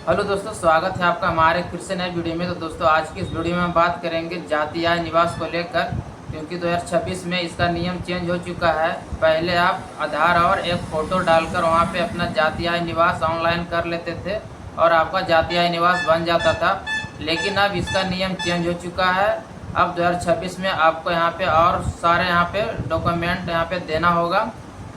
Hello दोस्तों, स्वागत है आपका हमारे फिर से नए वीडियो में। तो दोस्तों, आज की इस वीडियो में हम बात करेंगे जाति आय निवास को लेकर, क्योंकि 2026 में इसका नियम चेंज हो चुका है। पहले आप आधार और एक फ़ोटो डालकर वहां पे अपना जाति आय निवास ऑनलाइन कर लेते थे और आपका जाति आय निवास बन जाता था। लेकिन अब इसका नियम चेंज हो चुका है। अब 2026 में आपको यहाँ पे और सारे यहाँ पे डॉक्यूमेंट यहाँ पे देना होगा।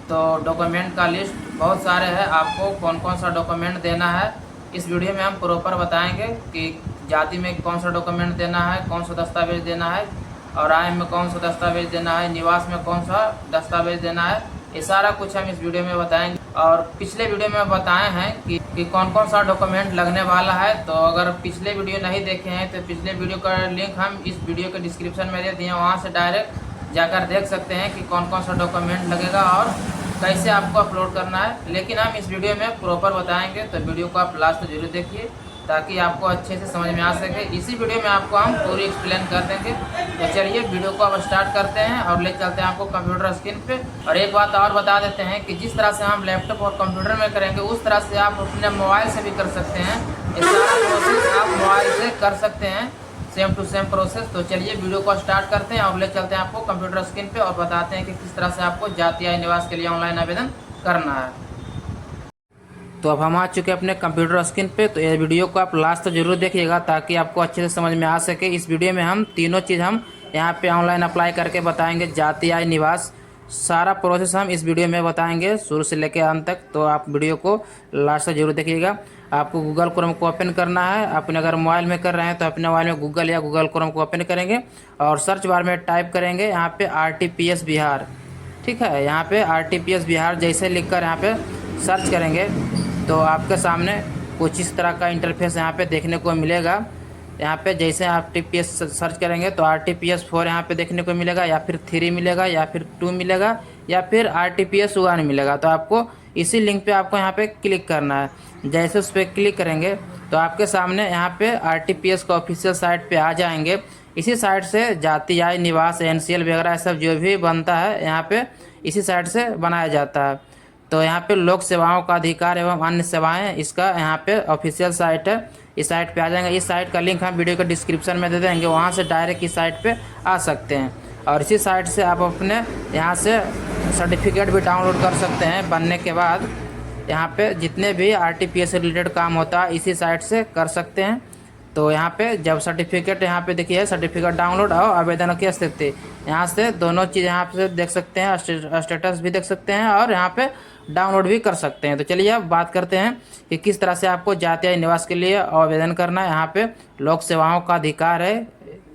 तो डॉक्यूमेंट का लिस्ट बहुत सारे हैं, आपको कौन कौन सा डॉक्यूमेंट देना है इस वीडियो में हम प्रॉपर बताएंगे कि जाति में कौन सा डॉक्यूमेंट देना है, कौन सा दस्तावेज देना है, और आय में कौन सा दस्तावेज देना है, निवास में कौन सा दस्तावेज देना है। ये सारा कुछ हम इस वीडियो में बताएंगे। और पिछले वीडियो में बताए हैं कि कौन कौन सा डॉक्यूमेंट लगने वाला है। तो अगर पिछले वीडियो नहीं देखे हैं तो पिछले वीडियो का लिंक हम इस वीडियो के डिस्क्रिप्शन में दे दिए हैं, वहाँ से डायरेक्ट जाकर देख सकते हैं कि कौन कौन सा डॉक्यूमेंट लगेगा और कैसे आपको अपलोड करना है। लेकिन हम इस वीडियो में प्रॉपर बताएंगे, तो वीडियो को आप लास्ट तक जरूर देखिए ताकि आपको अच्छे से समझ में आ सके। इसी वीडियो में आपको हम पूरी एक्सप्लेन कर देंगे। तो चलिए वीडियो को अब स्टार्ट करते हैं और ले चलते हैं आपको कंप्यूटर स्क्रीन पे। और एक बात और बता देते हैं कि जिस तरह से हम लैपटॉप और कंप्यूटर में करेंगे उस तरह से आप अपने मोबाइल से भी कर सकते हैं। ये सारा प्रोसेस आप मोबाइल से कर सकते हैं, सेम टू सेम प्रोसेस। तो चलिए वीडियो को स्टार्ट करते हैं और ले चलते हैं आपको कंप्यूटर स्क्रीन पे और बताते हैं कि किस तरह से आपको जाति आय निवास के लिए ऑनलाइन आवेदन करना है। तो अब हम आ चुके हैं अपने कंप्यूटर स्क्रीन पे। तो ये वीडियो को आप लास्ट तक जरूर देखिएगा ताकि आपको अच्छे से समझ में आ सके। इस वीडियो में हम तीनों चीज़ हम यहाँ पे ऑनलाइन अप्लाई करके बताएंगे, जाति आय निवास सारा प्रोसेस हम इस वीडियो में बताएंगे शुरू से लेकर अंत तक। तो आप वीडियो को लास्ट तक जरूर देखिएगा। आपको गूगल क्रोम को ओपन करना है। अपने अगर मोबाइल में कर रहे हैं तो अपने मोबाइल में गूगल या गूगल क्रोम को ओपन करेंगे और सर्च बार में टाइप करेंगे यहाँ पे RTPS बिहार। ठीक है, यहाँ पे RTPS बिहार जैसे लिखकर यहाँ पे सर्च करेंगे तो आपके सामने कुछ इस तरह का इंटरफेस यहाँ पे देखने को मिलेगा। यहाँ पे जैसे आप RTPS सर्च करेंगे तो RTPS 4 यहाँ पे देखने को मिलेगा, या फिर 3 मिलेगा, या फिर 2 मिलेगा, या फिर RTPS 1 मिलेगा। तो आपको इसी लिंक पे आपको यहाँ पे क्लिक करना है। जैसे उस पर क्लिक करेंगे तो आपके सामने यहाँ पे RTPS का ऑफिशियल साइट पे आ जाएंगे। इसी साइट से जाति आय निवास NCL वगैरह सब जो भी बनता है यहाँ पे इसी साइट से बनाया जाता है। तो यहाँ पे लोक सेवाओं का अधिकार एवं अन्य सेवाएं, इसका यहाँ पे ऑफिशियल साइट है। इस साइट पे आ जाएंगे। इस साइट का लिंक हम वीडियो के डिस्क्रिप्शन में दे देंगे, वहाँ से डायरेक्ट इस साइट पे आ सकते हैं। और इसी साइट से आप अपने यहाँ से सर्टिफिकेट भी डाउनलोड कर सकते हैं। बनने के बाद यहाँ पे जितने भी RTPS से रिलेटेड काम होता है इसी साइट से कर सकते हैं। तो यहाँ पे जब सर्टिफिकेट यहाँ पे देखिए सर्टिफिकेट डाउनलोड और आवेदन की स्थिति, यहाँ से दोनों चीज़ यहाँ पे देख सकते हैं, स्टेटस भी देख सकते हैं और यहाँ पे डाउनलोड भी कर सकते हैं। तो चलिए अब बात करते हैं कि किस तरह से आपको जाति आय निवास के लिए आवेदन करना है। यहाँ पे लोक सेवाओं का अधिकार है,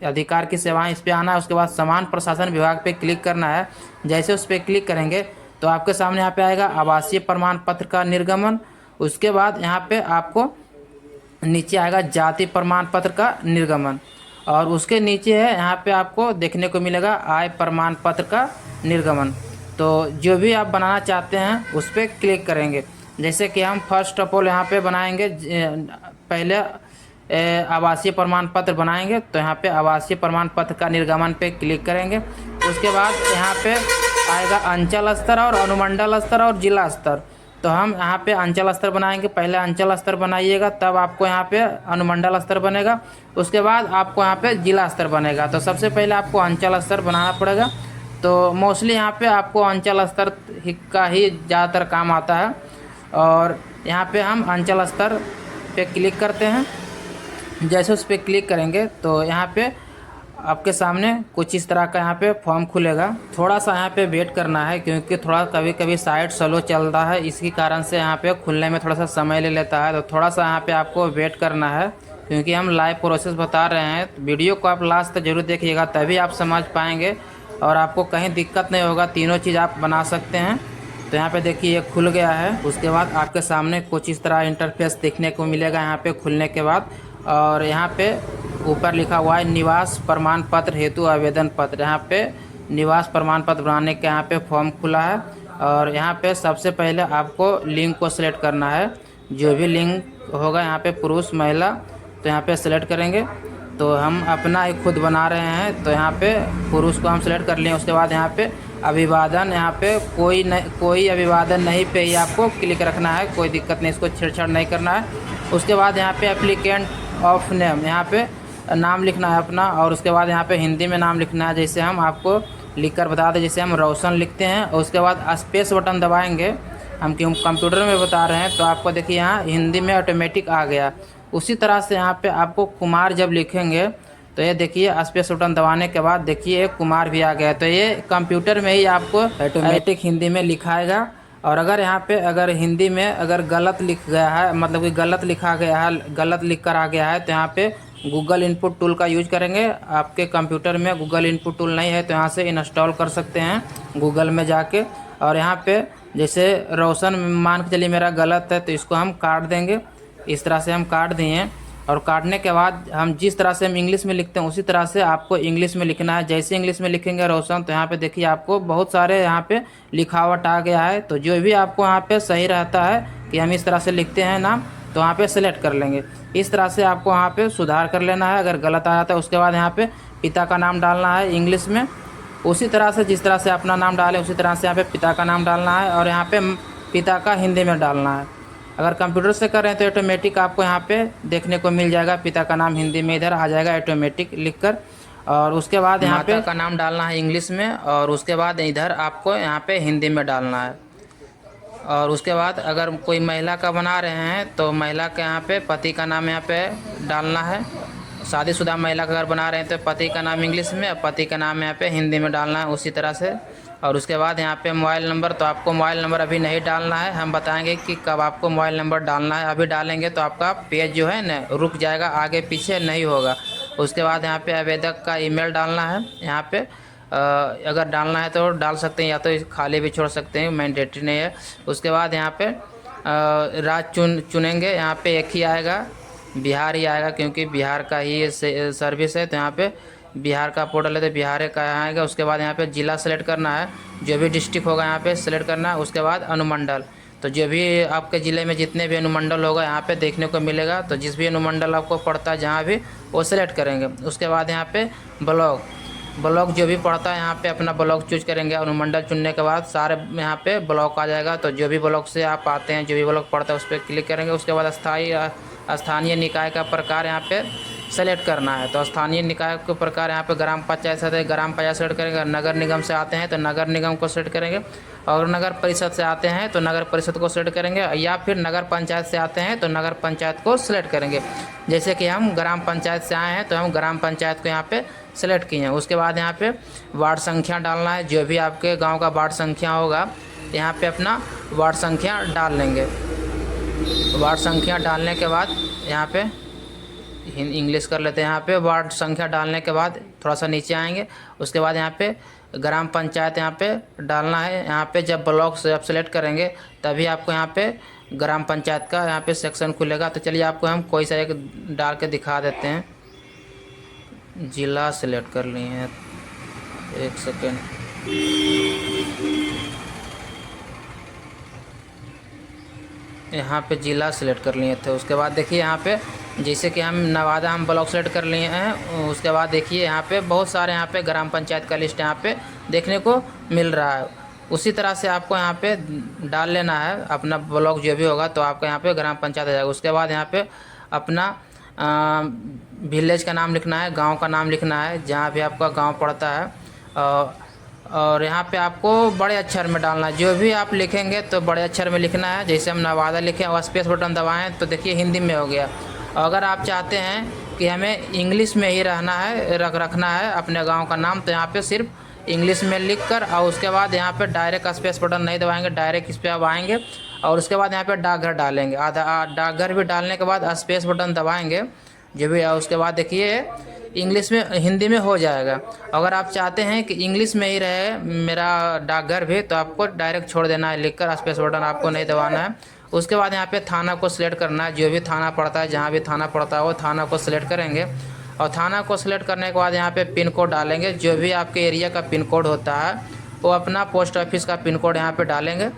अधिकार की सेवाएं, इस पर आना है। उसके बाद समान प्रशासन विभाग पे क्लिक करना है। जैसे उस पर क्लिक करेंगे तो आपके सामने यहाँ पे आएगा आवासीय प्रमाण पत्र का निर्गमन। उसके बाद यहाँ पे आपको नीचे आएगा जाति प्रमाण पत्र का निर्गमन, और उसके नीचे है यहाँ पे आपको देखने को मिलेगा आय प्रमाण पत्र का निर्गमन। तो जो भी आप बनाना चाहते हैं उस पर क्लिक करेंगे। जैसे कि हम फर्स्ट ऑफ ऑल यहाँ पे बनाएंगे, पहले आवासीय प्रमाण पत्र बनाएंगे। तो यहाँ पे आवासीय प्रमाण पत्र का निर्गमन पे क्लिक करेंगे। उसके बाद यहाँ पे आएगा अंचल स्तर और अनुमंडल स्तर और जिला स्तर। तो हम यहाँ पे अंचल स्तर बनाएंगे। पहले अंचल स्तर बनाइएगा, तब आपको यहाँ पे अनुमंडल स्तर बनेगा, उसके बाद आपको यहाँ पे जिला स्तर बनेगा। तो सबसे पहले आपको अंचल स्तर बनाना पड़ेगा। तो मोस्टली यहाँ पे आपको अंचल स्तर का ही ज़्यादातर काम आता है। और यहाँ पे हम अंचल स्तर पे क्लिक करते हैं। जैसे उस पर क्लिक करेंगे तो यहाँ पे आपके सामने कुछ इस तरह का यहाँ पे फॉर्म खुलेगा। थोड़ा सा यहाँ पे वेट करना है क्योंकि थोड़ा कभी कभी साइट स्लो चलता है, इसी कारण से यहाँ पे खुलने में थोड़ा सा समय ले लेता है। तो थोड़ा सा यहाँ पे आपको वेट करना है क्योंकि हम लाइव प्रोसेस बता रहे हैं। तो वीडियो को आप लास्ट तक जरूर देखिएगा, तभी आप समझ पाएंगे और आपको कहीं दिक्कत नहीं होगा। तीनों चीज़ आप बना सकते हैं। तो यहाँ पे देखिए ये खुल गया है। उसके बाद आपके सामने कुछ इस तरह इंटरफेस देखने को मिलेगा यहाँ पे खुलने के बाद। और यहाँ पे ऊपर लिखा हुआ है निवास प्रमाण पत्र हेतु आवेदन पत्र। यहाँ पे निवास प्रमाण पत्र बनाने का यहाँ पे फॉर्म खुला है। और यहाँ पे सबसे पहले आपको लिंग को सिलेक्ट करना है। जो भी लिंग होगा यहाँ पे पुरुष महिला, तो यहाँ पे सिलेक्ट करेंगे। तो हम अपना ही खुद बना रहे हैं, तो यहाँ पे पुरुष को हम सिलेक्ट कर लिए। उसके बाद यहाँ पे अभिवादन, यहाँ पे कोई अभिवादन नहीं पे ही आपको क्लिक रखना है, कोई दिक्कत नहीं, इसको छेड़छाड़ नहीं करना है। उसके बाद यहाँ पे एप्लीकेंट ऑफ नेम, यहाँ पे नाम लिखना है अपना, और उसके बाद यहाँ पे हिंदी में नाम लिखना है। जैसे हम आपको लिख कर बता दें, जैसे हम रोशन लिखते हैं और उसके बाद स्पेस बटन दबाएंगे। हम कंप्यूटर में बता रहे हैं तो आपको देखिए यहाँ हिंदी में ऑटोमेटिक आ गया। उसी तरह से यहाँ पे आपको कुमार जब लिखेंगे तो ये देखिए स्पेस बटन दबाने के बाद देखिए कुमार भी आ गया। तो ये कंप्यूटर में ही आपको ऑटोमेटिक हिंदी में लिखाएगा। और अगर यहाँ पे अगर हिंदी में अगर गलत लिख गया है, मतलब कि गलत लिखा गया है, गलत लिख कर आ गया है, तो यहाँ पे गूगल इनपुट टूल का यूज करेंगे। आपके कंप्यूटर में गूगल इनपुट टूल नहीं है तो यहाँ से इंस्टॉल कर सकते हैं गूगल में जाके। और यहाँ पे जैसे रोशन मान के चलिए मेरा गलत है तो इसको हम काट देंगे। इस तरह से हम काट दिए, और काटने के बाद हम जिस तरह से हम इंग्लिश में लिखते हैं उसी तरह से आपको इंग्लिश में लिखना है। जैसे इंग्लिश में लिखेंगे रोशन तो यहाँ पे देखिए आपको बहुत सारे यहाँ पे लिखावट आ गया है। तो जो भी आपको यहाँ पे सही रहता है कि हम इस तरह से लिखते हैं नाम, तो वहाँ पे सेलेक्ट कर लेंगे। इस तरह से आपको वहाँ पे सुधार कर लेना है। अगर गलत आ जाता है उसके बाद यहाँ पे पिता का नाम डालना है इंग्लिश में, उसी तरह से जिस तरह से अपना नाम डालें उसी तरह से यहाँ पे पिता का नाम डालना है, और यहाँ पे पिता का हिंदी में डालना है। अगर कंप्यूटर से कर रहे हैं तो ऑटोमेटिक आपको यहाँ पे देखने को मिल जाएगा, पिता का नाम हिंदी में इधर आ जाएगा ऑटोमेटिक लिखकर। और उसके बाद यहाँ पे का नाम डालना है इंग्लिश में, और उसके बाद इधर आपको यहाँ पे हिंदी में डालना है। और उसके बाद अगर कोई महिला का बना रहे हैं तो महिला के यहाँ पे पति का नाम यहाँ पे डालना है। शादीशुदा महिला का अगर बना रहे हैं तो पति का नाम इंग्लिश में और पति का नाम यहाँ पे हिंदी में डालना है उसी तरह से। और उसके बाद यहाँ पे मोबाइल नंबर, तो आपको मोबाइल नंबर अभी नहीं डालना है, हम बताएंगे कि कब आपको मोबाइल नंबर डालना है। अभी डालेंगे तो आपका पेज जो है ना रुक जाएगा, आगे पीछे नहीं होगा। उसके बाद यहाँ पे आवेदक का ईमेल डालना है। यहाँ पे अगर डालना है तो डाल सकते हैं, या तो खाली भी छोड़ सकते हैं, मैंडेटरी नहीं है। उसके बाद यहाँ पे राज्य चुनेंगे, यहाँ पे एक ही आएगा, बिहार ही आएगा क्योंकि बिहार का ही ये सर्विस है। तो यहाँ पे बिहार का पोर्टल है तो बिहार का आएगा। उसके बाद यहाँ पे ज़िला सेलेक्ट करना है, जो भी डिस्ट्रिक्ट होगा यहाँ पे सेलेक्ट करना है। उसके बाद अनुमंडल, तो जो भी आपके ज़िले में जितने भी अनुमंडल होगा यहाँ पे देखने को मिलेगा, तो जिस भी अनुमंडल आपको पड़ता है जहाँ भी वो सेलेक्ट करेंगे। उसके बाद यहाँ पे ब्लॉक जो भी पड़ता है यहाँ पे अपना ब्लॉक चूज करेंगे। अनुमंडल चुनने के बाद सारे यहाँ पे ब्लॉक आ जाएगा, तो जो भी ब्लॉक से आप आते हैं, जो भी ब्लॉक पड़ता है उस पर क्लिक करेंगे। उसके बाद स्थानीय निकाय का प्रकार यहाँ पे सेलेक्ट करना है, तो स्थानीय निकाय के प्रकार यहाँ पे ग्राम पंचायत से आते हैं, ग्राम पंचायत सेलेक्ट करेंगे। नगर निगम से आते हैं तो नगर निगम को सेलेक्ट करेंगे, और नगर परिषद से आते हैं तो नगर परिषद को सेलेक्ट करेंगे, या फिर नगर पंचायत से आते हैं तो नगर पंचायत को सेलेक्ट करेंगे। जैसे कि हम ग्राम पंचायत से आए हैं तो हम ग्राम पंचायत को यहाँ पे सेलेक्ट किए हैं। उसके बाद यहाँ पे वार्ड संख्या डालना है, जो भी आपके गाँव का वार्ड संख्या होगा यहाँ पे अपना वार्ड संख्या डाल लेंगे। वार्ड संख्या डालने के बाद यहाँ पे इंग्लिश कर लेते हैं। यहाँ पे वार्ड संख्या डालने के बाद थोड़ा सा नीचे आएंगे, उसके बाद यहाँ पे ग्राम पंचायत यहाँ पे डालना है। यहाँ पे जब ब्लॉक से आप सेलेक्ट करेंगे तभी आपको यहाँ पे ग्राम पंचायत का यहाँ पे सेक्शन खुलेगा। तो चलिए आपको हम कोई सा एक डाल के दिखा देते हैं। ज़िला सेलेक्ट कर लिए हैं, एक सेकेंड। यहाँ पे ज़िला सेलेक्ट कर लिए थे। उसके बाद देखिए यहाँ पे जैसे कि हम नवादा हम ब्लॉक सेलेक्ट कर लिए हैं। उसके बाद देखिए यहाँ पे बहुत सारे यहाँ पे ग्राम पंचायत का लिस्ट यहाँ पे देखने को मिल रहा है। उसी तरह से आपको यहाँ पे डाल लेना है अपना ब्लॉक जो भी होगा, तो आपका यहाँ पे ग्राम पंचायत आ जाएगा। उसके बाद यहाँ पे अपना विलेज का नाम लिखना है, गाँव का नाम लिखना है जहाँ भी आपका गाँव पड़ता है। और यहाँ पे आपको बड़े अक्षर में डालना है, जो भी आप लिखेंगे तो बड़े अक्षर में लिखना है। जैसे हम नवादा लिखें और स्पेस बटन दबाएं तो देखिए हिंदी में हो गया। अगर आप चाहते हैं कि हमें इंग्लिश में ही रखना है अपने गांव का नाम, तो यहाँ पे सिर्फ इंग्लिश में लिखकर और उसके बाद यहाँ पे डायरेक्ट स्पेस बटन नहीं दबाएंगे, डायरेक्ट इस पर आप आएंगे और उसके बाद यहाँ पे डाकघर डालेंगे। डाकघर भी डालने के बाद स्पेस बटन दबाएंगे जो भी है, उसके बाद देखिए इंग्लिश में हिंदी में हो जाएगा। अगर आप चाहते हैं कि इंग्लिश में ही रहे मेरा डाकघर भी, तो आपको डायरेक्ट छोड़ देना है लिखकर, स्पेस बटन आपको नहीं दबाना है। उसके बाद यहाँ पे थाना को सिलेक्ट करना है, जो भी थाना पड़ता है, जहाँ भी थाना पड़ता है वो थाना को सिलेक्ट करेंगे। और थाना को सिलेक्ट करने के बाद यहाँ पे पिन कोड डालेंगे, जो भी आपके एरिया का पिन कोड होता है वो अपना पोस्ट ऑफिस का पिन कोड यहाँ पे डालेंगे।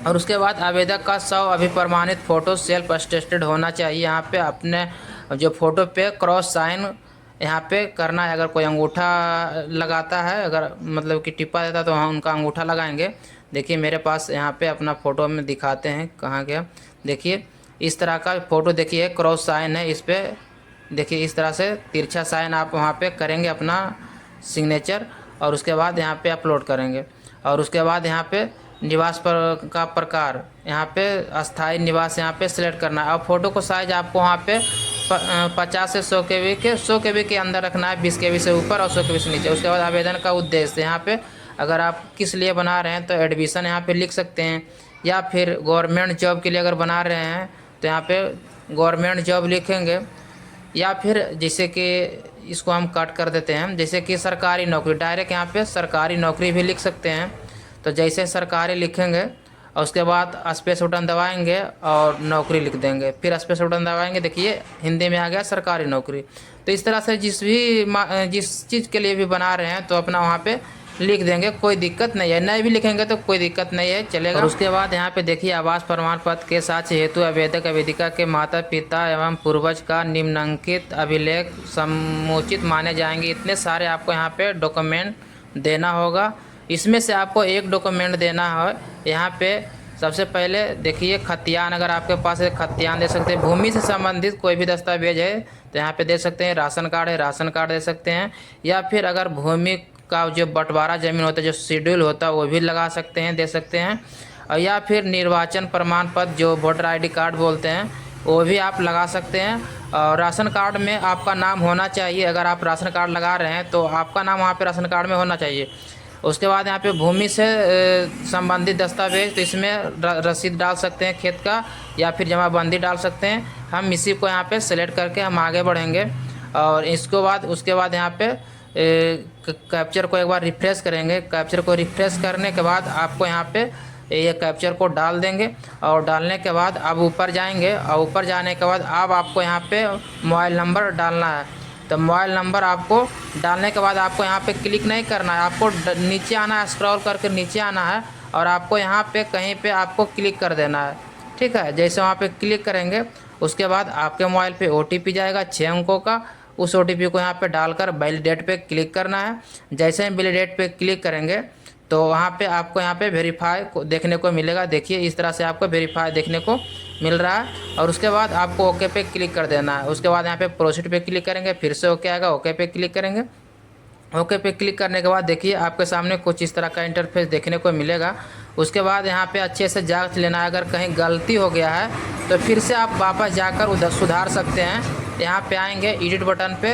और उसके बाद आवेदक का 100 अभिप्रमाणित फ़ोटो सेल्फ अटेस्टेड होना चाहिए। यहाँ पे अपने जो फ़ोटो पे क्रॉस साइन यहाँ पे करना है। अगर कोई अंगूठा लगाता है, अगर मतलब कि टिप्पा देता है तो हम उनका अंगूठा लगाएंगे। देखिए मेरे पास यहाँ पे अपना फ़ोटो में दिखाते हैं कहाँ गया। देखिए इस तरह का फ़ोटो देखिए, क्रॉस साइन है इस पर, देखिए इस तरह से तिरछा साइन आप वहाँ पे करेंगे अपना सिग्नेचर, और उसके बाद यहाँ पे अपलोड करेंगे। और उसके बाद यहाँ पे निवास पर का प्रकार, यहाँ पे अस्थाई निवास यहाँ पे सिलेक्ट करना है। और फ़ोटो को साइज आपको वहाँ पे 50 से 100 KB के 100 KB के अंदर रखना है, 20 KB से ऊपर और 100 KB से नीचे। उसके बाद आवेदन का उद्देश्य, यहाँ पे अगर आप किस लिए बना रहे हैं तो एडमिशन यहाँ पे लिख सकते हैं, या फिर गवर्नमेंट जॉब के लिए अगर बना रहे हैं तो यहाँ पे गवर्नमेंट जॉब लिखेंगे, या फिर जैसे कि इसको हम कट कर देते हैं, जैसे कि सरकारी नौकरी, डायरेक्ट यहाँ पे सरकारी नौकरी भी लिख सकते हैं। तो जैसे सरकारी लिखेंगे और उसके बाद स्पेस बटन दबाएंगे और नौकरी लिख देंगे, फिर स्पेस बटन दबाएंगे, देखिए हिंदी में आ गया सरकारी नौकरी। तो इस तरह से जिस चीज़ के लिए भी बना रहे हैं तो अपना वहाँ पे लिख देंगे, कोई दिक्कत नहीं है। नहीं भी लिखेंगे तो कोई दिक्कत नहीं है, चलेगा। और उसके बाद यहाँ पे देखिए आवास प्रमाण पत्र के साक्ष्य हेतु आवेदक आवेदिका के माता पिता एवं पूर्वज का निम्नलिखित अभिलेख समुचित माने जाएंगे। इतने सारे आपको यहाँ पे डॉक्यूमेंट देना होगा। इसमें से आपको एक डॉक्यूमेंट देना है। यहाँ पे सबसे पहले देखिए खतियान, अगर आपके पास एक खतियान दे सकते हैं। भूमि से संबंधित कोई भी दस्तावेज है तो यहाँ पे दे सकते हैं। राशन कार्ड है, राशन कार्ड दे सकते हैं, या फिर अगर भूमि का जो बंटवारा ज़मीन होता है, जो शेड्यूल होता है, वो भी लगा सकते हैं, दे सकते हैं। और या फिर निर्वाचन प्रमाण पत्र, जो वोटर ID कार्ड बोलते हैं, वो भी आप लगा सकते हैं। और राशन कार्ड में आपका नाम होना चाहिए। अगर आप राशन कार्ड लगा रहे हैं तो आपका नाम वहाँ पे राशन कार्ड में होना चाहिए। उसके बाद यहाँ पे भूमि से संबंधित दस्तावेज, तो इसमें रसीद डाल सकते हैं खेत का, या फिर जमाबंदी डाल सकते हैं। हम इसी को यहाँ पे सेलेक्ट करके हम आगे बढ़ेंगे। और उसके बाद यहाँ पे कैप्चर को एक बार रिफ़्रेश करेंगे। कैप्चर को रिफ़्रेश करने के बाद आपको यहाँ पे ये कैप्चर को डाल देंगे, और डालने के बाद अब ऊपर जाएंगे, और ऊपर जाने के बाद अब आपको यहाँ पे मोबाइल नंबर डालना है। तो मोबाइल नंबर आपको डालने के बाद आपको यहाँ पे क्लिक नहीं करना है, आपको नीचे आना है, स्क्रॉल करके नीचे आना है, और आपको यहाँ पे कहीं पे आपको क्लिक कर देना है। ठीक है, जैसे वहाँ पे क्लिक करेंगे उसके बाद आपके मोबाइल पे OTP जाएगा 6 अंकों का। उस OTP को यहाँ पे डालकर वैलिडेट पे क्लिक करना है। जैसे ही वैलिडेट पे क्लिक करेंगे तो वहाँ पे आपको यहाँ पे वेरीफाई देखने को मिलेगा। देखिए इस तरह से आपको वेरीफाई देखने को मिल रहा है। और उसके बाद आपको ओके पे क्लिक कर देना है। उसके बाद यहाँ पे प्रोसीड पे क्लिक करेंगे, फिर से ओके आएगा, ओके पे क्लिक करेंगे। ओके पे क्लिक करने के बाद देखिए आपके सामने कुछ इस तरह का इंटरफेस देखने को मिलेगा। उसके बाद यहाँ पे अच्छे से जांच लेना है, अगर कहीं गलती हो गया है तो फिर से आप वापस जाकर उधर सुधार सकते हैं। यहाँ पे आएंगे, एडिट बटन पे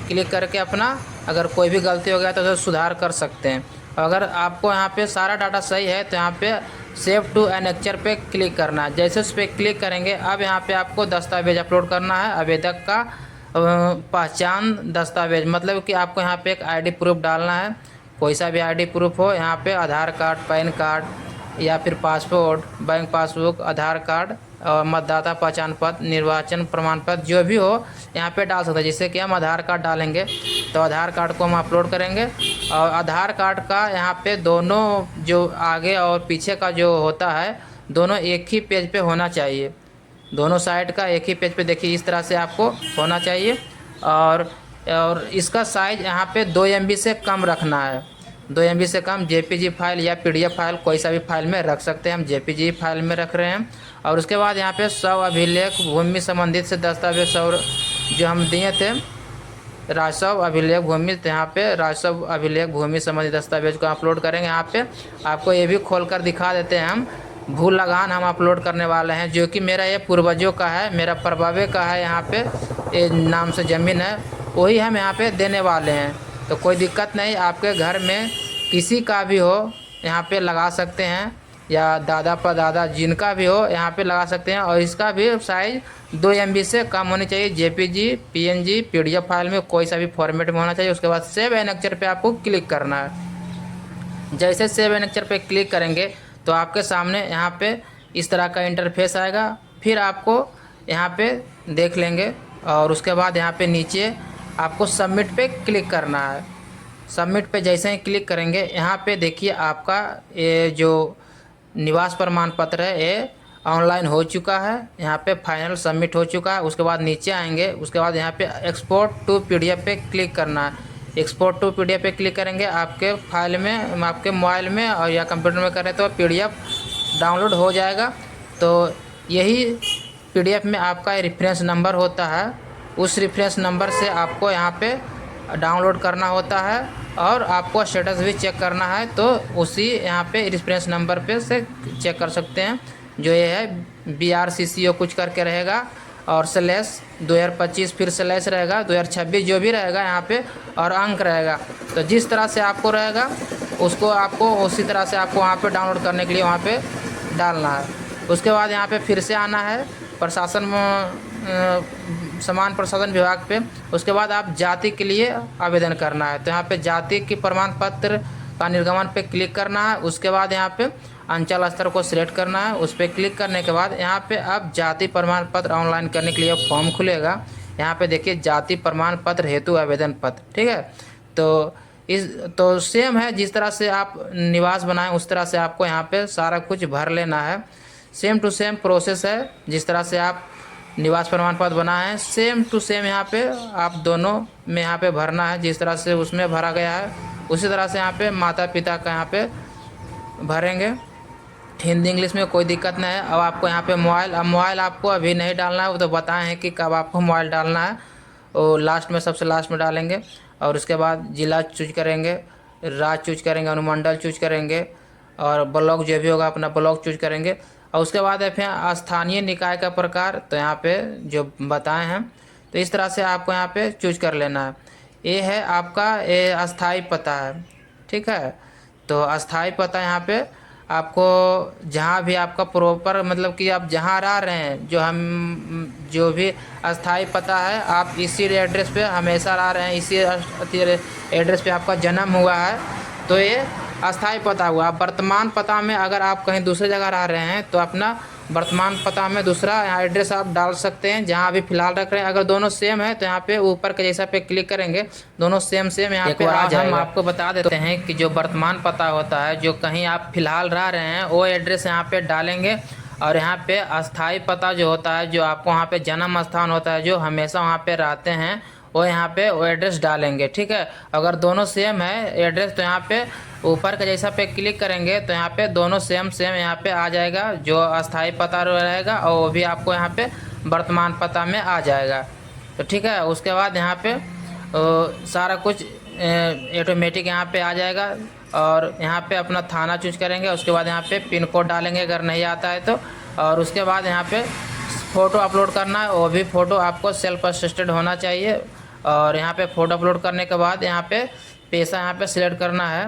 क्लिक करके अपना अगर कोई भी गलती हो गया तो उसे सुधार कर सकते हैं। अगर आपको यहाँ पे सारा डाटा सही है तो यहाँ पे सेव टू एनेक्चर पे क्लिक करना है। जैसे उस पर क्लिक करेंगे अब यहाँ पे आपको दस्तावेज अपलोड करना है। आवेदक का पहचान दस्तावेज, मतलब कि आपको यहाँ पे एक ID प्रूफ डालना है, कोई सा भी ID प्रूफ हो। यहाँ पे आधार कार्ड, पैन कार्ड, या फिर पासपोर्ट, बैंक पासबुक, आधार कार्ड, और मतदाता पहचान पत्र, निर्वाचन प्रमाण पत्र, जो भी हो यहाँ पे डाल सकते हैं। जैसे कि हम आधार कार्ड डालेंगे तो आधार कार्ड को हम अपलोड करेंगे। और आधार कार्ड का यहाँ पे दोनों जो आगे और पीछे का जो होता है दोनों एक ही पेज पे होना चाहिए। दोनों साइड का एक ही पेज पे देखिए इस तरह से आपको होना चाहिए। और इसका साइज़ यहाँ पे 2 MB से कम रखना है। 2 MB से कम JPG फाइल या PDF फाइल, कोई सा भी फाइल में रख सकते हैं। हम JPG फाइल में रख रहे हैं। और उसके बाद यहाँ पे 100 अभिलेख भूमि संबंधित से दस्तावेज जो हम दिए थे, राजस्व अभिलेख भूमि, तो यहाँ पे राजस्व अभिलेख भूमि संबंधित दस्तावेज को अपलोड करेंगे। यहाँ पे आपको ये भी खोल कर दिखा देते हैं हम, भू लगान हम अपलोड करने वाले हैं, जो कि मेरा ये पूर्वजों का है, मेरा परबावे का है। यहाँ पे ये नाम से ज़मीन है, वही हम यहाँ पे देने वाले हैं। तो कोई दिक्कत नहीं, आपके घर में किसी का भी हो यहाँ पे लगा सकते हैं, या दादा परदादा जिनका भी हो यहाँ पे लगा सकते हैं। और इसका भी साइज़ 2 MB से कम होनी चाहिए। JPG, PNG, PDF फाइल में कोई सा भी फॉर्मेट में होना चाहिए। उसके बाद सेव एनेक्चर पे आपको क्लिक करना है। जैसे सेव एनेक्चर पे क्लिक करेंगे तो आपके सामने यहाँ पे इस तरह का इंटरफेस आएगा। फिर आपको यहाँ पे देख लेंगे, और उसके बाद यहाँ पे नीचे आपको सबमिट पे क्लिक करना है। सबमिट पे जैसे ही क्लिक करेंगे यहाँ पे देखिए आपका ये जो निवास प्रमाण पत्र है ये ऑनलाइन हो चुका है। यहाँ पे फाइनल सबमिट हो चुका है। उसके बाद नीचे आएंगे, उसके बाद यहाँ पे एक्सपोर्ट टू PDF पे क्लिक करना है। एक्सपोर्ट टू PDF पे क्लिक करेंगे, आपके फाइल में, आपके मोबाइल में और या कंप्यूटर में करें तो PDF डाउनलोड हो जाएगा। तो यही PDF में आपका रेफरेंस नंबर होता है, उस रेफरेंस नंबर से आपको यहाँ पे डाउनलोड करना होता है और आपको स्टेटस भी चेक करना है, तो उसी यहाँ पे रेफरेंस नंबर पे से चेक कर सकते हैं। जो ये है BRCCO कुछ करके रहेगा और स्लैश 2025 फिर स्लैश रहेगा 2026 जो भी रहेगा यहाँ पे और अंक रहेगा। तो जिस तरह से आपको रहेगा उसको आपको उसी तरह से आपको वहाँ पे डाउनलोड करने के लिए वहाँ पे डालना है। उसके बाद यहाँ पे फिर से आना है प्रशासन समान प्रशासन विभाग पे। उसके बाद आप जाति के लिए आवेदन करना है, तो यहाँ पे जाति की प्रमाण पत्र का निर्गमन पे क्लिक करना है। उसके बाद यहाँ पे अंचल स्तर को सिलेक्ट करना है, उस पर क्लिक करने के बाद यहाँ पे आप जाति प्रमाण पत्र ऑनलाइन करने के लिए फॉर्म खुलेगा। यहाँ पे देखिए जाति प्रमाण पत्र हेतु आवेदन पत्र, ठीक है। तो सेम है, जिस तरह से आप निवास बनाएं उस तरह से आपको यहाँ पे सारा कुछ भर लेना है। सेम टू सेम प्रोसेस है, जिस तरह से आप निवास प्रमाण पत्र बनाए हैं सेम टू सेम यहाँ पे आप दोनों में यहाँ पे भरना है। जिस तरह से उसमें भरा गया है उसी तरह से यहाँ पे माता पिता का यहाँ पे भरेंगे। हिंदी इंग्लिश में कोई दिक्कत नहीं है। अब आपको यहाँ पे मोबाइल आपको अभी नहीं डालना है, वो तो बताए हैं कि कब आपको मोबाइल डालना है, वो लास्ट में सबसे लास्ट में डालेंगे। और उसके बाद जिला चूज करेंगे, राज्य चूज करेंगे, अनुमंडल चूज करेंगे और ब्लॉक जो भी होगा अपना ब्लॉक चूज करेंगे। और उसके बाद है फिर स्थानीय निकाय का प्रकार, तो यहाँ पे जो बताए हैं तो इस तरह से आपको यहाँ पे चूज कर लेना है। ये है आपका ये अस्थाई पता है, ठीक है। तो अस्थाई पता यहाँ पे आपको जहाँ भी आपका प्रॉपर मतलब कि आप जहाँ रह रहे हैं जो भी अस्थाई पता है आप इसी एड्रेस पे हमेशा रह रहे हैं, इसी एड्रेस पे आपका जन्म हुआ है, तो ये अस्थाई पता हुआ। वर्तमान पता में अगर आप कहीं दूसरी जगह रह रहे हैं तो अपना वर्तमान पता में दूसरा एड्रेस आप डाल सकते हैं जहां अभी फिलहाल रख रहे हैं। अगर दोनों सेम है तो यहाँ पे ऊपर के जैसा पे क्लिक करेंगे, दोनों सेम यहाँ पे आ जाएगा। हम आपको बता देते हैं कि जो वर्तमान पता होता है, जो कहीं आप फिलहाल रह रहे हैं वो एड्रेस यहाँ पे डालेंगे। और यहाँ पे अस्थाई पता जो होता है, जो आपको वहाँ पे जन्म स्थान होता है, जो हमेशा वहाँ पे रहते हैं, वो यहाँ पे वो एड्रेस डालेंगे, ठीक है। अगर दोनों सेम है एड्रेस तो यहाँ पे ऊपर का जैसा पे क्लिक करेंगे तो यहाँ पे दोनों सेम यहाँ पे आ जाएगा, जो अस्थाई पता रहेगा और वो भी आपको यहाँ पे वर्तमान पता में आ जाएगा, तो ठीक है। उसके बाद यहाँ पे सारा कुछ ऑटोमेटिक यहाँ पे आ जाएगा। और यहाँ पे अपना थाना चूज करेंगे, उसके बाद यहाँ पे पिन कोड डालेंगे अगर नहीं आता है तो। और उसके बाद यहाँ पे फ़ोटो अपलोड करना है, वो भी फ़ोटो आपको सेल्फ असिस्टेड होना चाहिए। और यहाँ पे फ़ोटो अपलोड करने के बाद यहाँ पे पेशा यहाँ पे सिलेक्ट करना है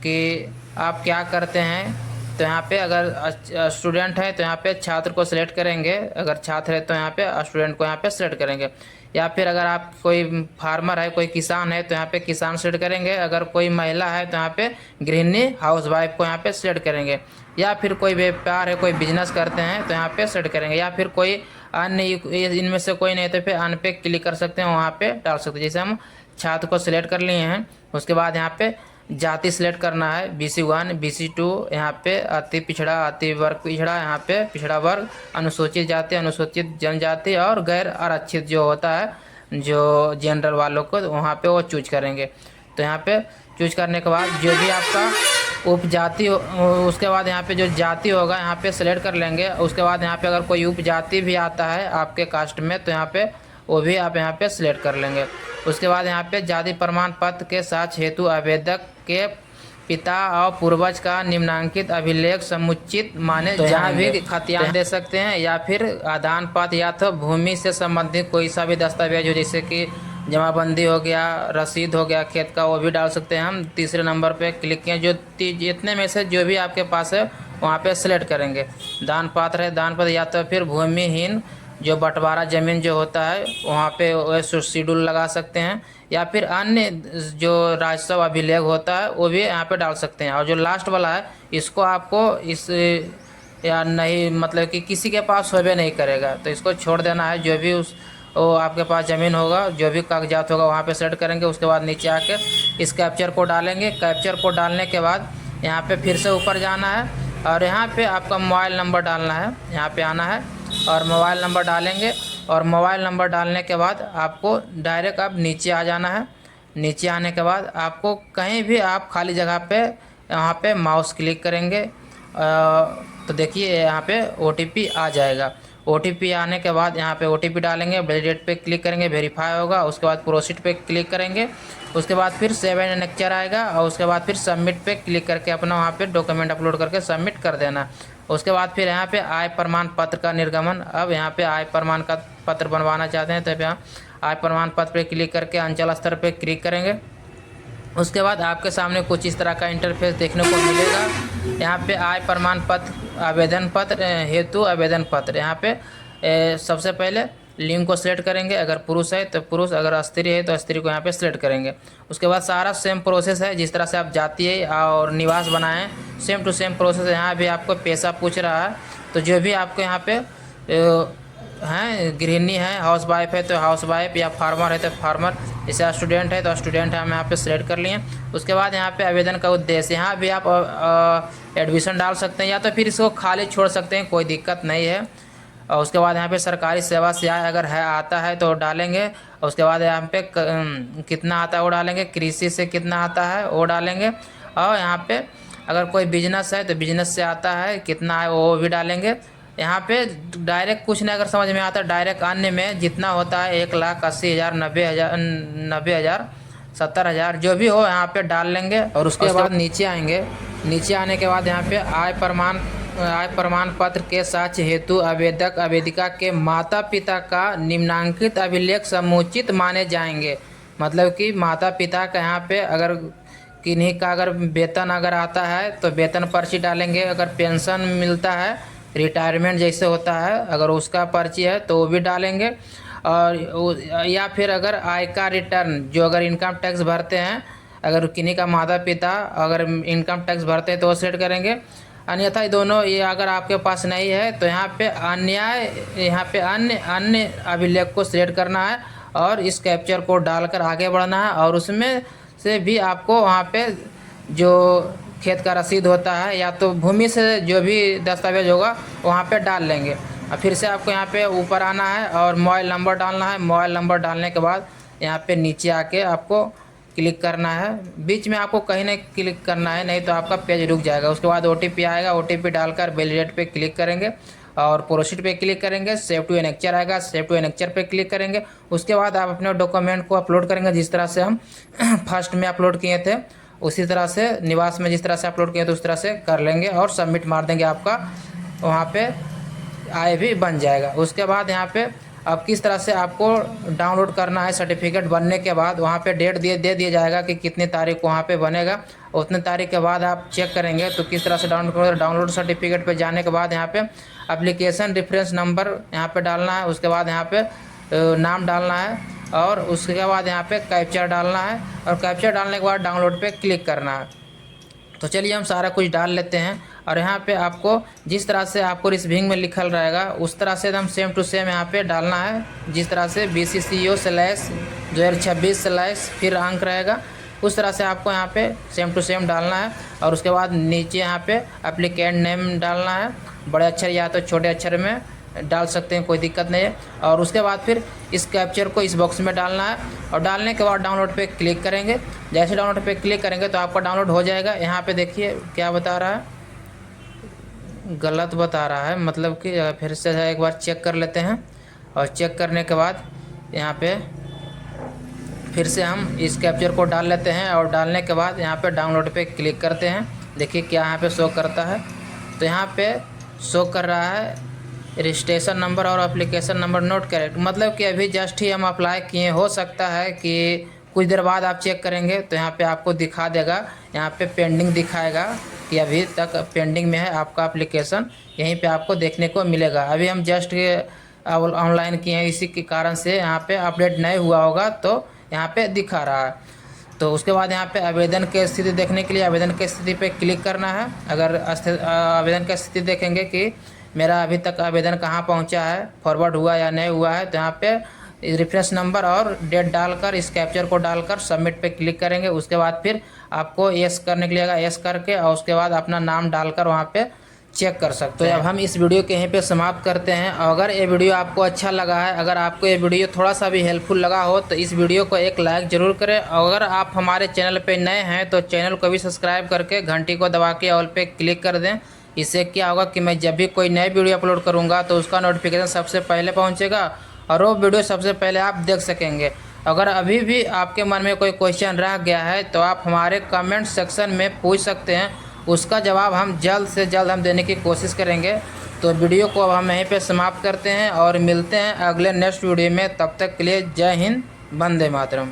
कि आप क्या करते हैं। तो यहाँ पे अगर स्टूडेंट है तो यहाँ पे छात्र को सिलेक्ट करेंगे, अगर छात्र है तो यहाँ पे स्टूडेंट को यहाँ पे सिलेक्ट करेंगे। या फिर अगर आप कोई फार्मर है, कोई किसान है तो यहाँ पे किसान सिलेक्ट करेंगे। अगर कोई महिला है तो यहाँ पे गृहिणी हाउसवाइफ को यहाँ पे सिलेक्ट करेंगे। या फिर कोई व्यापार है, कोई बिजनेस करते हैं तो यहाँ पे सेट करेंगे। या फिर कोई अन्य इनमें से कोई नहीं तो फिर अन्य पे क्लिक कर सकते हैं, वहाँ पे डाल सकते हैं। जैसे हम छात्र को सिलेक्ट कर लिए हैं, उसके बाद यहाँ पे जाति सिलेक्ट करना है, BC1 BC2, यहाँ पे अति पिछड़ा, अति वर्ग पिछड़ा, यहाँ पे पिछड़ा वर्ग, अनुसूचित जाति, अनुसूचित जनजाति और गैर आरक्षित जो होता है जो जनरल वालों को, वहाँ पे वो चूज करेंगे। तो यहाँ पे चूज करने के बाद जो भी आपका उपजाति उसके बाद यहाँ पे जो जाति होगा यहाँ पे सेलेक्ट कर लेंगे। उसके बाद यहाँ पे अगर कोई उपजाति भी आता है आपके कास्ट में तो यहाँ पे वो भी आप यहाँ पे सिलेक्ट कर लेंगे। उसके बाद यहाँ पे जाति प्रमाण पत्र के साक्ष्य हेतु आवेदक के पिता और पूर्वज का निम्नांकित अभिलेख समुचित माने तो जहाँ भी खतियान दे सकते हैं, या फिर आदान पत्र या तो भूमि से संबंधित कोई सा भी दस्तावेज हो, जैसे कि जमाबंदी हो गया, रसीद हो गया खेत का, वो भी डाल सकते हैं। हम तीसरे नंबर पे क्लिक किए, जो इतने में से जो भी आपके पास है वहाँ पे सेलेक्ट करेंगे। दान पात्र है, दान पत्र, या तो फिर भूमिहीन जो बंटवारा ज़मीन जो होता है वहाँ पे शेड्यूल लगा सकते हैं। या फिर अन्य जो राजस्व अभिलेख होता है वो भी यहाँ पे डाल सकते हैं। और जो लास्ट वाला है इसको आपको इस या नहीं मतलब कि किसी के पास होबे नहीं करेगा, तो इसको छोड़ देना है। जो भी वो आपके पास ज़मीन होगा, जो भी कागजात होगा वहाँ पे सेलेक्ट करेंगे। उसके बाद नीचे आके इस कैप्चर को डालेंगे। कैप्चर को डालने के बाद यहाँ पे फिर से ऊपर जाना है और यहाँ पे आपका मोबाइल नंबर डालना है, यहाँ पे आना है और मोबाइल नंबर डालेंगे। और मोबाइल नंबर डालने के बाद आपको डायरेक्ट आप नीचे आ जाना है। नीचे आने के बाद आपको कहीं भी आप खाली जगह पे यहाँ पे माउस क्लिक करेंगे तो देखिए यहाँ पे OTP आ जाएगा। OTP आने के बाद यहाँ पे OTP डालेंगे, वैलिडेट पे क्लिक करेंगे, वेरीफाई होगा, उसके बाद प्रोसीड पे क्लिक करेंगे, उसके बाद फिर सेव एंड एनेक्चर आएगा और उसके बाद फिर सबमिट पे क्लिक करके अपना वहाँ पे डॉक्यूमेंट अपलोड करके सबमिट कर देना। उसके बाद फिर यहाँ पे आय प्रमाण पत्र का निर्गमन, अब यहाँ पे आय प्रमाण का पत्र बनवाना चाहते हैं तो यहाँ आय प्रमाण पत्र पे क्लिक करके अंचल स्तर पे क्लिक करेंगे। उसके बाद आपके सामने कुछ इस तरह का इंटरफेस देखने को मिलेगा। यहाँ पे आय प्रमाण पत्र आवेदन पत्र हेतु आवेदन पत्र, यहाँ पे सबसे पहले लिंग को सिलेक्ट करेंगे, अगर पुरुष है तो पुरुष, अगर स्त्री है तो स्त्री को यहाँ पे सिलेक्ट करेंगे। उसके बाद सारा सेम प्रोसेस है, जिस तरह से आप जातीय और निवास बनाएं सेम टू सेम प्रोसेस है। यहाँ भी आपको पैसा पूछ रहा है, तो जो भी आपको यहाँ पे हैं, गृहिणी है, हाउस वाइफ है तो हाउस वाइफ, या फार्मर है तो फार्मर, जैसे स्टूडेंट है तो स्टूडेंट है, हम यहाँ पे सिलेक्ट कर लिए। उसके बाद यहाँ पे आवेदन का उद्देश्य, यहाँ भी आप एडमिशन डाल सकते हैं या तो फिर इसको खाली छोड़ सकते हैं, कोई दिक्कत नहीं है। और उसके बाद यहाँ पे सरकारी सेवा से आय अगर है आता है तो डालेंगे, और उसके बाद यहाँ पे कितना आता है वो डालेंगे, कृषि से कितना आता है वो डालेंगे, और यहाँ पे अगर कोई बिजनेस है तो बिजनेस से आता है कितना है वो भी डालेंगे। यहाँ पे डायरेक्ट कुछ नहीं अगर समझ में आता, डायरेक्ट अन्य में जितना होता है 1,80,000, 90,000, 70,000 जो भी हो यहाँ पे डाल लेंगे। और उसके बाद नीचे आएंगे, नीचे आने के बाद यहाँ पे आय प्रमाण पत्र के साक्ष्य हेतु आवेदक आवेदिका के माता पिता का निम्नांकित अभिलेख समुचित माने जाएंगे। मतलब कि माता पिता का यहाँ पे अगर किन्हीं का अगर वेतन अगर आता है तो वेतन पर्ची डालेंगे, अगर पेंशन मिलता है रिटायरमेंट जैसे होता है अगर उसका पर्ची है तो वो भी डालेंगे, और या फिर अगर आय का रिटर्न जो अगर इनकम टैक्स भरते हैं, अगर किन्हीं का माता पिता अगर इनकम टैक्स भरते हैं तो वो सेट करेंगे। अन्यथा दोनों ये अगर आपके पास नहीं है तो यहाँ पे अन्य अभिलेख को सिलेक्ट करना है और इस कैप्चर को डालकर आगे बढ़ना है, और उसमें से भी आपको वहाँ पे जो खेत का रसीद होता है या तो भूमि से जो भी दस्तावेज होगा वहाँ पे डाल लेंगे। और फिर से आपको यहाँ पे ऊपर आना है और मोबाइल नंबर डालना है। मोबाइल नंबर डालने के बाद यहाँ पे नीचे आके आपको क्लिक करना है, बीच में आपको कहीं नहीं क्लिक करना है, नहीं तो आपका पेज रुक जाएगा। उसके बाद OTP आएगा, OTP डालकर वैलिडेट पे क्लिक करेंगे और प्रोसीड पे क्लिक करेंगे। सेव टू एनेक्चर आएगा, सेव टू एनेक्चर पे क्लिक करेंगे। उसके बाद आप अपने डॉक्यूमेंट को अपलोड करेंगे, जिस तरह से हम फर्स्ट में अपलोड किए थे उसी तरह से, निवास में जिस तरह से अपलोड किए थे उस तरह से कर लेंगे और सबमिट मार देंगे, आपका वहाँ पे आय भी बन जाएगा। उसके बाद यहाँ पे अब किस तरह से आपको डाउनलोड करना है, सर्टिफिकेट बनने के बाद वहाँ पे डेट दे दिया जाएगा कि कितनी तारीख वहाँ पे बनेगा, उतने तारीख के बाद आप चेक करेंगे तो किस तरह से डाउनलोड करोगे। डाउनलोड सर्टिफिकेट पे जाने के बाद यहाँ पे एप्लीकेशन रेफरेंस नंबर यहाँ पे डालना है, उसके बाद यहाँ पे नाम डालना है और उसके बाद यहाँ पे कैप्चर डालना है, और कैप्चर डालने के बाद डाउनलोड पे क्लिक करना है। तो चलिए हम सारा कुछ डाल लेते हैं, और यहाँ पे आपको जिस तरह से आपको रिसीविंग में लिखल रहेगा उस तरह से एकदम सेम टू सेम यहाँ पे डालना है, जिस तरह से BCCO/2026/ फिर अंक रहेगा उस तरह से आपको यहाँ पे सेम टू सेम डालना है। और उसके बाद नीचे यहाँ पे एप्लीकेंट नेम डालना है, बड़े अक्षर या तो छोटे अक्षर में डाल सकते हैं, कोई दिक्कत नहीं है। और उसके बाद फिर इस कैप्चर को इस बॉक्स में डालना है, और डालने के बाद डाउनलोड पे क्लिक करेंगे। जैसे डाउनलोड पे क्लिक करेंगे तो आपका डाउनलोड हो जाएगा। यहाँ पे देखिए क्या बता रहा है, गलत बता रहा है, मतलब कि फिर से एक बार चेक कर लेते हैं। और चेक करने के बाद यहाँ पे फिर से हम इस कैप्चर को डाल लेते हैं, और डालने के बाद यहाँ पे डाउनलोड पे क्लिक करते हैं। देखिए क्या यहाँ पे शो करता है, तो यहाँ पे शो कर रहा है रजिस्ट्रेशन नंबर और एप्लीकेशन नंबर नोट करेक्ट, मतलब कि अभी जस्ट ही हम अप्लाई किए, हो सकता है कि कुछ देर बाद आप चेक करेंगे तो यहाँ पे आपको दिखा देगा, यहाँ पे पेंडिंग दिखाएगा कि अभी तक पेंडिंग में है आपका एप्लीकेशन, यहीं पे आपको देखने को मिलेगा। अभी हम जस्ट ऑनलाइन किए हैं, इसी के कारण से यहाँ पे अपडेट नहीं हुआ होगा तो यहाँ पे दिखा रहा है। तो उसके बाद यहाँ पे आवेदन की स्थिति देखने के लिए आवेदन की स्थिति पे क्लिक करना है। अगर आवेदन की स्थिति देखेंगे कि मेरा अभी तक आवेदन कहाँ पहुँचा है, फॉरवर्ड हुआ या नहीं हुआ है, तो यहाँ पे रेफरेंस नंबर और डेट डालकर इस कैप्चर को डालकर सबमिट पे क्लिक करेंगे। उसके बाद फिर आपको यस करने के लिए यस करके और उसके बाद अपना नाम डालकर वहाँ पे चेक कर सकते हैं। तो अब हम इस वीडियो के यहीं पे समाप्त करते हैं। अगर ये वीडियो आपको अच्छा लगा है, अगर आपको ये वीडियो थोड़ा सा भी हेल्पफुल लगा हो तो इस वीडियो को एक लाइक ज़रूर करें। अगर आप हमारे चैनल पे नए हैं तो चैनल को भी सब्सक्राइब करके घंटी को दबा के ऑल पे क्लिक कर दें, इससे क्या होगा कि मैं जब भी कोई नई वीडियो अपलोड करूँगा तो उसका नोटिफिकेशन सबसे पहले पहुँचेगा और वो वीडियो सबसे पहले आप देख सकेंगे। अगर अभी भी आपके मन में कोई क्वेश्चन रह गया है तो आप हमारे कमेंट सेक्शन में पूछ सकते हैं, उसका जवाब हम जल्द से जल्द हम देने की कोशिश करेंगे। तो वीडियो को अब हम यहीं पे समाप्त करते हैं और मिलते हैं अगले नेक्स्ट वीडियो में। तब तक के लिए जय हिंद, वंदे मातरम।